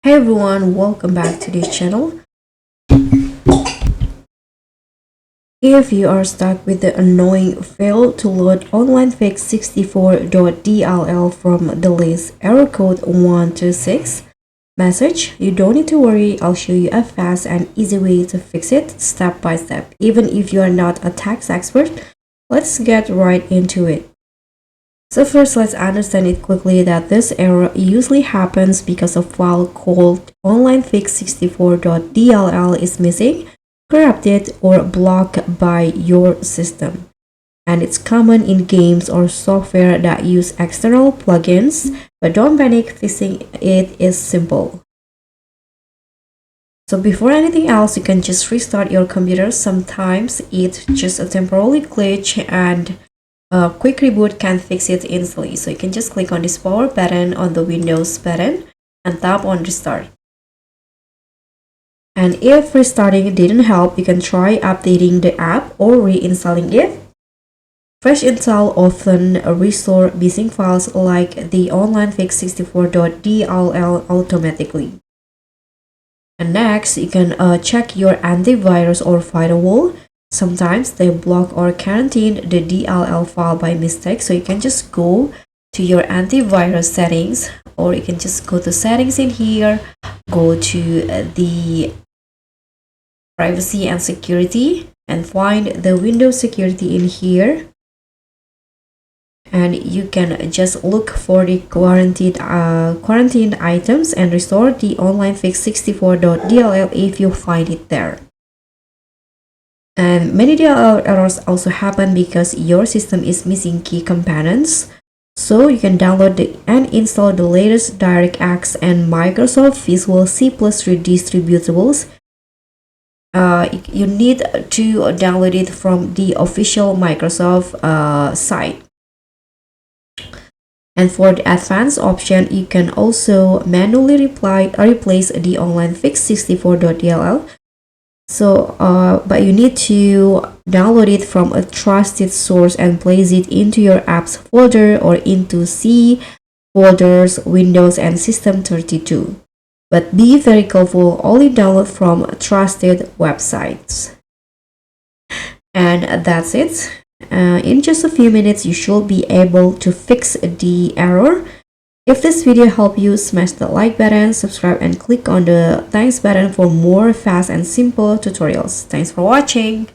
Hey everyone, welcome back to this channel. If you are stuck with the annoying fail to load Onlinefix64.Dll from the list error code 126 message, you don't need to worry. I'll show you a fast and easy way to fix it step by step. Even if you are not a tax expert, let's get right into it. So first, let's understand it quickly that this error usually happens because a file called Onlinefix64.Dll is missing, corrupted, or blocked by your system. And it's common in games or software that use external plugins, but don't panic, fixing it is simple. So before anything else, you can just restart your computer. Sometimes it's just a temporary glitch and a quick reboot can fix it instantly. So you can just click on this power button on the Windows button and tap on restart. And if restarting didn't help, you can try updating the app or reinstalling it. Fresh install often restore missing files like the Onlinefix64.Dll automatically. And next, you can check your antivirus or firewall. Sometimes they block or quarantine the DLL file by mistake, so you can just go to your antivirus settings, or you can just go to settings in here, go to the privacy and security and find the Windows security in here, and you can just look for the quarantined items and restore the Onlinefix64.Dll if you find it there. And many DLL errors also happen because your system is missing key components. So you can download and install the latest DirectX and Microsoft Visual C++ distributables. You need to download it from the official Microsoft site. And for the advanced option, you can also manually replace the Onlinefix64.Dll. So, but you need to download it from a trusted source and place it into your apps folder or into C folders, Windows, and System32. But be very careful, only download from trusted websites. And that's it. In just a few minutes, you should be able to fix the error. If this video helped you, smash the like button, subscribe, and click on the thanks button for more fast and simple tutorials. Thanks for watching.